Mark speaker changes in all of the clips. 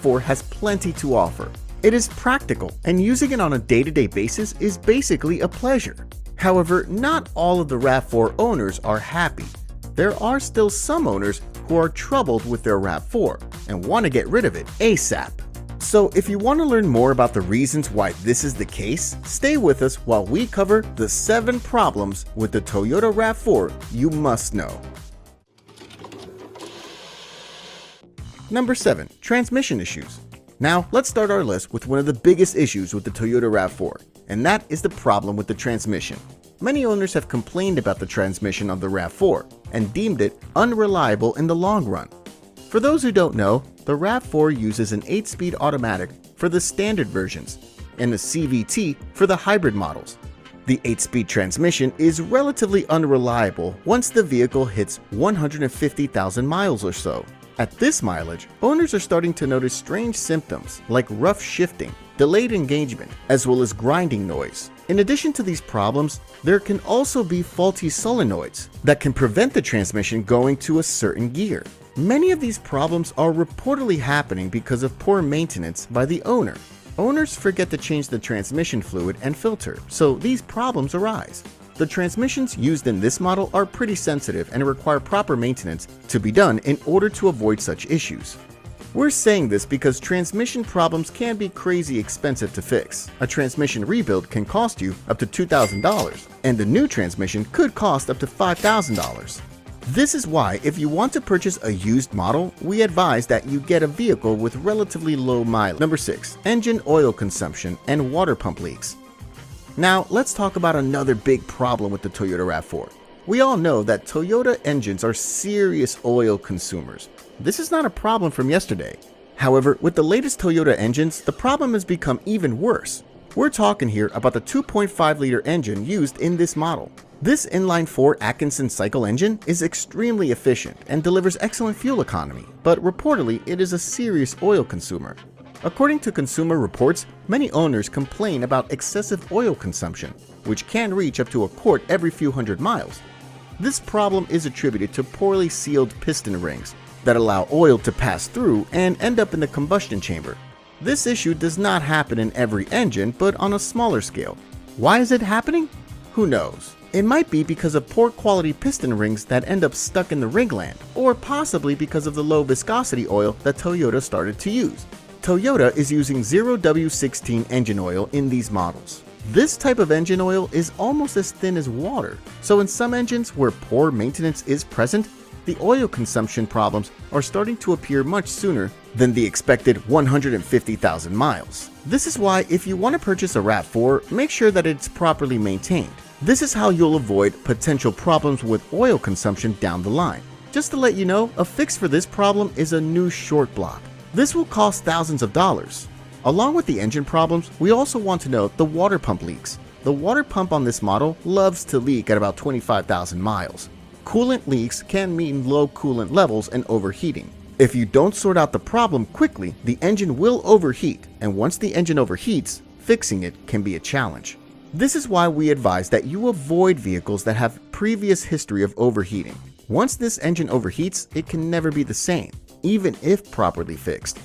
Speaker 1: RAV4 has plenty to offer. It is practical, and using it on a day-to-day basis is basically a pleasure. However, not all of the RAV4 owners are happy. There are still some owners who are troubled with their RAV4 and want to get rid of it ASAP. So if you want to learn more about the reasons why this is the case, stay with us while we cover the 7 problems with the Toyota RAV4 you must know. Number 7. Transmission issues. Now, let's start our list with one of the biggest issues with the Toyota RAV4, and that is the problem with the transmission. Many owners have complained about the transmission of the RAV4 and deemed it unreliable in the long run. For those who don't know, the RAV4 uses an 8-speed automatic for the standard versions and a CVT for the hybrid models. The 8-speed transmission is relatively unreliable once the vehicle hits 150,000 miles or so. At this mileage, owners are starting to notice strange symptoms like rough shifting, delayed engagement, as well as grinding noise. In addition to these problems, there can also be faulty solenoids that can prevent the transmission going to a certain gear. Many of these problems are reportedly happening because of poor maintenance by the owner. Owners forget to change the transmission fluid and filter, so these problems arise. The transmissions used in this model are pretty sensitive and require proper maintenance to be done in order to avoid such issues. We're saying this because transmission problems can be crazy expensive to fix. A transmission rebuild can cost you up to $2,000, and the new transmission could cost up to $5,000. This is why, if you want to purchase a used model, we advise that you get a vehicle with relatively low mileage. Number 6. Engine oil consumption and water pump leaks. Now, let's talk about another big problem with the Toyota RAV4. We all know that Toyota engines are serious oil consumers. This is not a problem from yesterday. However, with the latest Toyota engines, the problem has become even worse. We're talking here about the 2.5-liter engine used in this model. This inline-4 Atkinson cycle engine is extremely efficient and delivers excellent fuel economy, but reportedly it is a serious oil consumer. According to Consumer Reports, many owners complain about excessive oil consumption, which can reach up to a quart every few hundred miles. This problem is attributed to poorly sealed piston rings that allow oil to pass through and end up in the combustion chamber. This issue does not happen in every engine, but on a smaller scale. Why is it happening? Who knows? It might be because of poor quality piston rings that end up stuck in the ringland, or possibly because of the low viscosity oil that Toyota started to use. Toyota is using 0W16 engine oil in these models. This type of engine oil is almost as thin as water, so in some engines where poor maintenance is present, the oil consumption problems are starting to appear much sooner than the expected 150,000 miles. This is why if you want to purchase a RAV4, make sure that it's properly maintained. This is how you'll avoid potential problems with oil consumption down the line. Just to let you know, a fix for this problem is a new short block. This will cost thousands of dollars. Along with the engine problems, we also want to note the water pump leaks. The water pump on this model loves to leak at about 25,000 miles. Coolant leaks can mean low coolant levels and overheating. If you don't sort out the problem quickly, the engine will overheat, and once the engine overheats, fixing it can be a challenge. This is why we advise that you avoid vehicles that have previous history of overheating. Once this engine overheats, it can never be the same, even if properly fixed.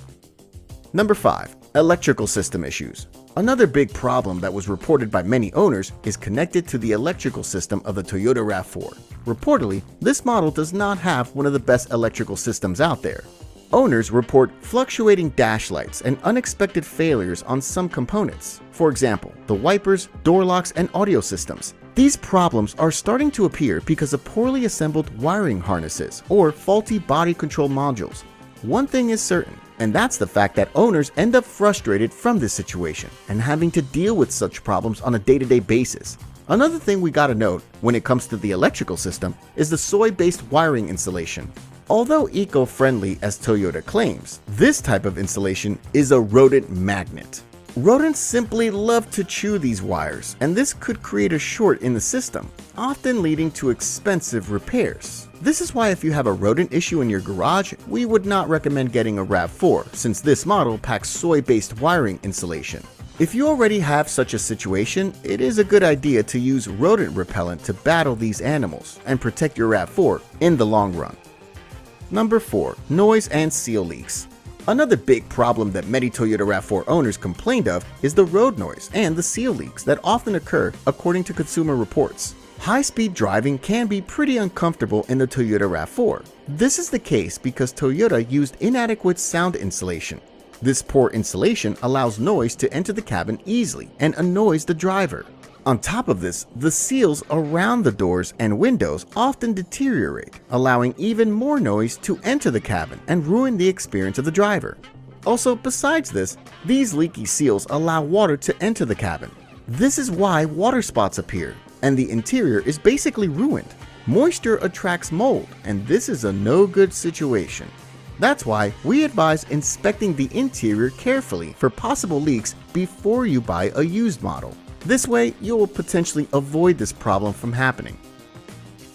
Speaker 1: Number 5. Electrical system issues. Another big problem that was reported by many owners is connected to the electrical system of the Toyota RAV4. Reportedly, this model does not have one of the best electrical systems out there. Owners report fluctuating dash lights and unexpected failures on some components. For example, the wipers, door locks, and audio systems. These problems are starting to appear because of poorly assembled wiring harnesses or faulty body control modules. One thing is certain, and that's the fact that owners end up frustrated from this situation and having to deal with such problems on a day-to-day basis. Another thing we gotta note when it comes to the electrical system is the soy-based wiring installation. Although eco-friendly as Toyota claims, this type of installation is a rodent magnet. Rodents simply love to chew these wires, and this could create a short in the system, often leading to expensive repairs. This is why if you have a rodent issue in your garage, we would not recommend getting a RAV4, since this model packs soy-based wiring insulation. If you already have such a situation, it is a good idea to use rodent repellent to battle these animals and protect your RAV4 in the long run. Number 4. Noise and seal leaks. Another big problem that many Toyota RAV4 owners complained of is the road noise and the seal leaks that often occur according to Consumer Reports. High-speed driving can be pretty uncomfortable in the Toyota RAV4. This is the case because Toyota used inadequate sound insulation. This poor insulation allows noise to enter the cabin easily and annoys the driver. On top of this, the seals around the doors and windows often deteriorate, allowing even more noise to enter the cabin and ruin the experience of the driver. Also, besides this, these leaky seals allow water to enter the cabin. This is why water spots appear, and the interior is basically ruined. Moisture attracts mold, and this is a no-good situation. That's why we advise inspecting the interior carefully for possible leaks before you buy a used model. This way, you will potentially avoid this problem from happening.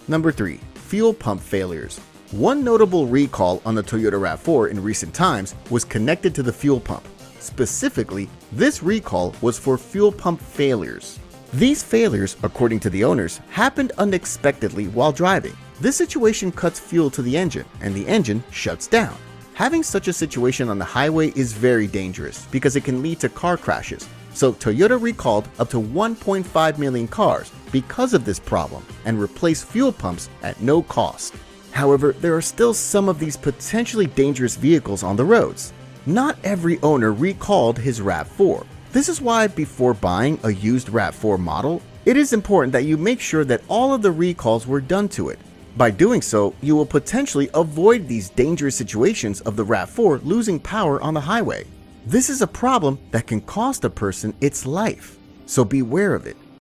Speaker 1: Number 3. Fuel pump failures. One notable recall on the Toyota RAV4 in recent times was connected to the fuel pump. Specifically, this recall was for fuel pump failures. These failures, according to the owners, happened unexpectedly while driving. This situation cuts fuel to the engine, and the engine shuts down. Having such a situation on the highway is very dangerous because it can lead to car crashes. So Toyota recalled up to 1.5 million cars because of this problem and replaced fuel pumps at no cost. However, there are still some of these potentially dangerous vehicles on the roads. Not every owner recalled his RAV4. This is why before buying a used RAV4 model, it is important that you make sure that all of the recalls were done to it. By doing so, you will potentially avoid these dangerous situations of the RAV4 losing power on the highway. This is a problem that can cost a person its life, so beware of it.